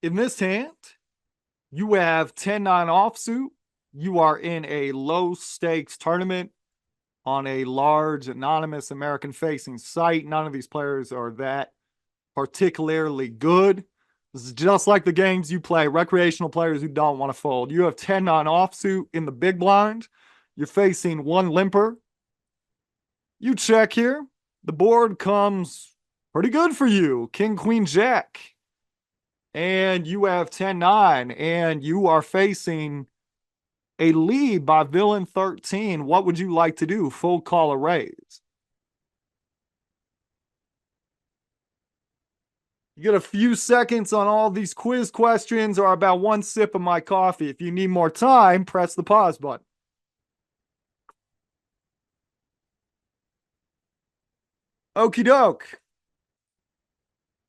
In this hand, you have 10-9 offsuit. You are in a low stakes tournament on a large anonymous American facing site. None of these players are that particularly good. This is just like the games you play, recreational players who don't want to fold. You have 10-9 offsuit in the big blind. You're facing one limper. You check here. The board comes pretty good for you. King, queen, jack. And you have 10-9, and you are facing a lead by villain 13. What would you like to do? Fold, call, or raise? You get a few seconds on all these quiz questions or about one sip of my coffee. If you need more time, press the pause button. Okie doke.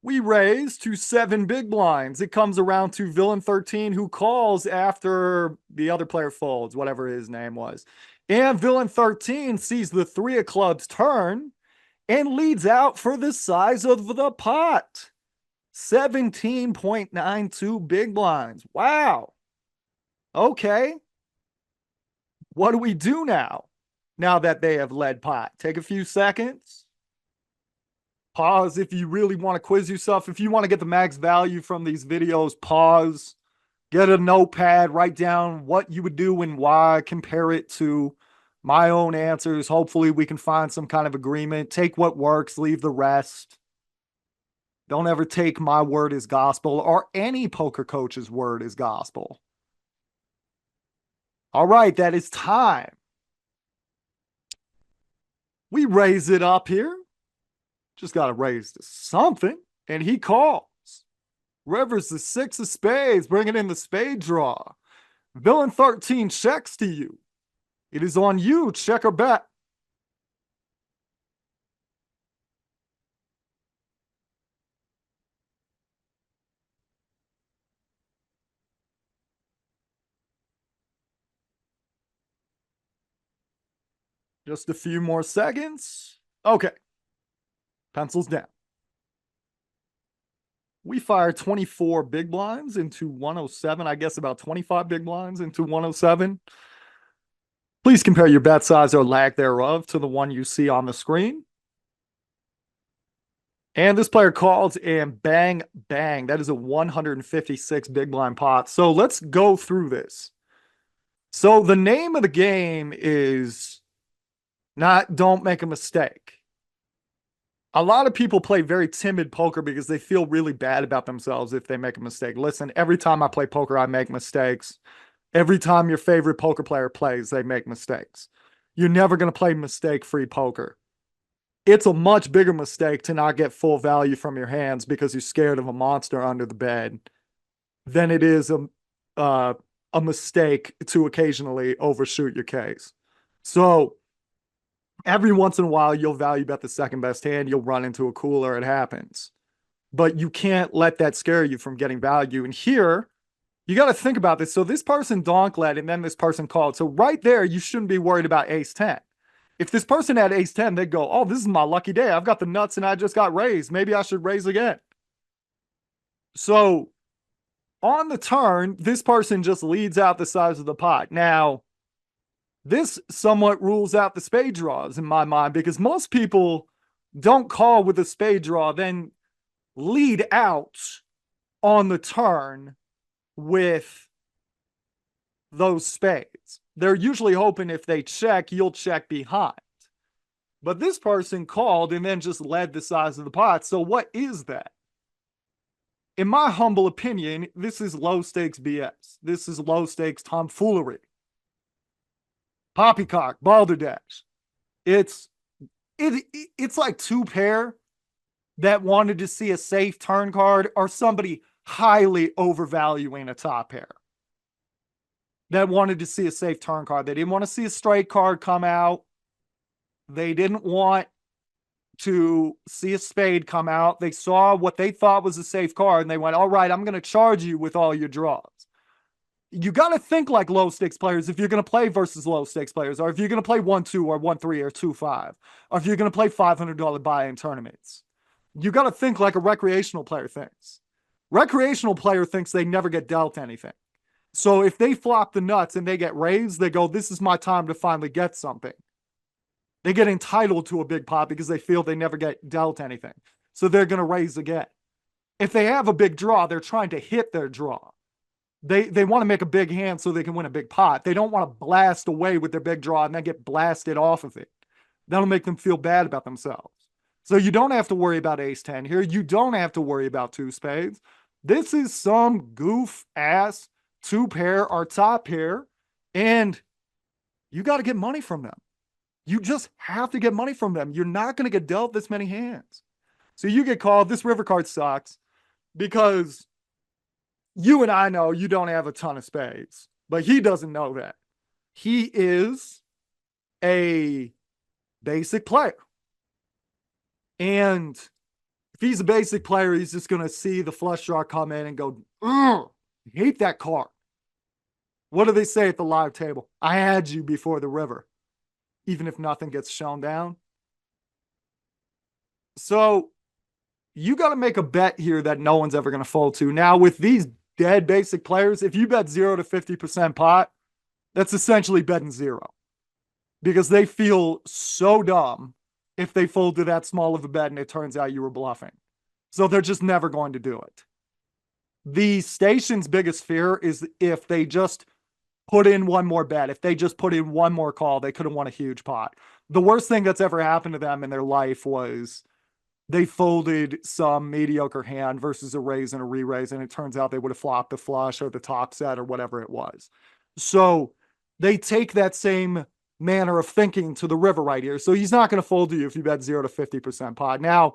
We raise to 7 big blinds. It comes around to villain 13, who calls after the other player folds, whatever his name was. And villain 13 sees the 3 of clubs turn and leads out for the size of the pot. 17.92 big blinds. Wow. Okay. What do we do now? Now that they have led pot. Take a few seconds. Pause if you really want to quiz yourself. If you want to get the max value from these videos, pause. Get a notepad. Write down what you would do and why. Compare it to my own answers. Hopefully we can find some kind of agreement. Take what works. Leave the rest. Don't ever take my word as gospel or any poker coach's word as gospel. All right, that is time. We raise it up here. Just got to raise to something. And he calls. Rivers the 6 of spades, bringing in the spade draw. Villain 13 checks to you. It is on you, check or bet. Just a few more seconds. Okay. Pencils down. We fire 24 big blinds into 107. I guess about 25 big blinds into 107. Please compare your bet size or lack thereof to the one you see on the screen. And this player calls and bang, bang. That is a 156 big blind pot. So let's go through this. So the name of the game is not don't make a mistake. A lot of people play very timid poker because they feel really bad about themselves if they make a mistake. Listen, every time I play poker, I make mistakes. Every time your favorite poker player plays, they make mistakes. You're never going to play mistake-free poker. It's a much bigger mistake to not get full value from your hands because you're scared of a monster under the bed than it is a mistake to occasionally overshoot your case. So every once in a while, you'll value bet the second best hand. You'll run into a cooler. It happens. But you can't let that scare you from getting value. And here, you got to think about this. So this person donk led and then this person called. So right there, you shouldn't be worried about ace 10. If this person had ace 10, they'd go, oh, this is my lucky day. I've got the nuts and I just got raised. Maybe I should raise again. So on the turn, this person just leads out the size of the pot. Now, this somewhat rules out the spade draws in my mind because most people don't call with a spade draw, then lead out on the turn with those spades. They're usually hoping if they check, you'll check behind. But this person called and then just led the size of the pot. So what is that? In my humble opinion, this is low stakes BS. This is low stakes tomfoolery. Poppycock, balderdash. It's like 2 pair that wanted to see a safe turn card or somebody highly overvaluing a top pair that wanted to see a safe turn card. They didn't want to see a straight card come out. They didn't want to see a spade come out. They saw what they thought was a safe card and they went, all right, I'm going to charge you with all your draws. You got to think like low stakes players if you're going to play versus low stakes players, or if you're going to play 1-2 or 1-3 or 2-5, or if you're going to play $500 buy-in tournaments. You got to think like a recreational player thinks. Recreational player thinks they never get dealt anything. So if they flop the nuts and they get raised, they go, this is my time to finally get something. They get entitled to a big pot because they feel they never get dealt anything. So they're going to raise again. If they have a big draw, they're trying to hit their draw. They want to make a big hand so they can win a big pot. They don't want to blast away with their big draw and then get blasted off of it. That'll make them feel bad about themselves. So you don't have to worry about ace 10 here. You don't have to worry about two spades. This is some goof ass two pair or top pair, and you got to get money from them. You just have to get money from them. You're not going to get dealt this many hands. So you get called. This river card sucks because you and I know you don't have a ton of spades, but he doesn't know that. He is a basic player. And if he's a basic player, he's just going to see the flush draw come in and go, I hate that card. What do they say at the live table? I had you before the river, even if nothing gets shown down. So you got to make a bet here that no one's ever going to fold to. Now, with these dead basic players, if you bet 0 to 50% pot, that's essentially betting zero because they feel so dumb if they fold to that small of a bet and it turns out you were bluffing. So they're just never going to do it. The station's biggest fear is if they just put in one more bet, if they just put in one more call, they could have won a huge pot. The worst thing that's ever happened to them in their life was they folded some mediocre hand versus a raise and a re-raise, and it turns out they would have flopped the flush or the top set or whatever it was. So they take that same manner of thinking to the river right here. So he's not going to fold to you if you bet 0 to 50% pot. Now,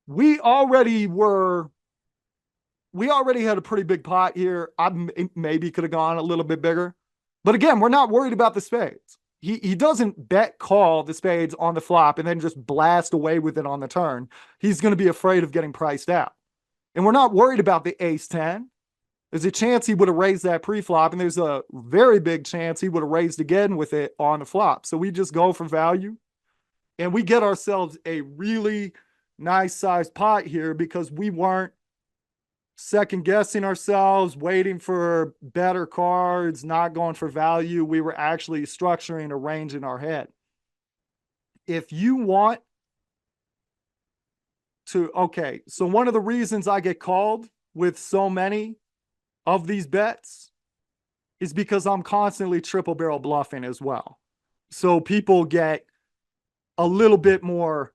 we already had a pretty big pot here. I maybe could have gone a little bit bigger. But again, we're not worried about the spades. He doesn't bet call the spades on the flop and then just blast away with it on the turn. He's going to be afraid of getting priced out. And we're not worried about the ace 10. There's a chance he would have raised that pre-flop, and there's a very big chance he would have raised again with it on the flop. So we just go for value, and we get ourselves a really nice sized pot here because we weren't second guessing ourselves, waiting for better cards, not going for value. We were actually structuring a range in our head. If you want to, okay, so one of the reasons I get called with so many of these bets is because I'm constantly triple barrel bluffing as well. So people get a little bit more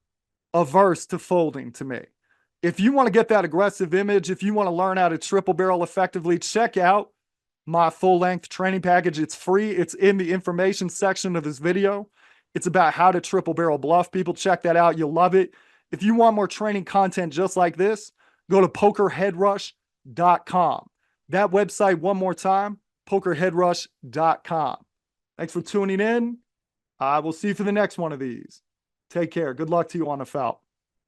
averse to folding to me. If you want to get that aggressive image, if you want to learn how to triple barrel effectively, check out my full-length training package. It's free. It's in the information section of this video. It's about how to triple barrel bluff people. Check that out. You'll love it. If you want more training content just like this, go to pokerheadrush.com. That website, one more time, pokerheadrush.com. Thanks for tuning in. I will see you for the next one of these. Take care. Good luck to you on the felt.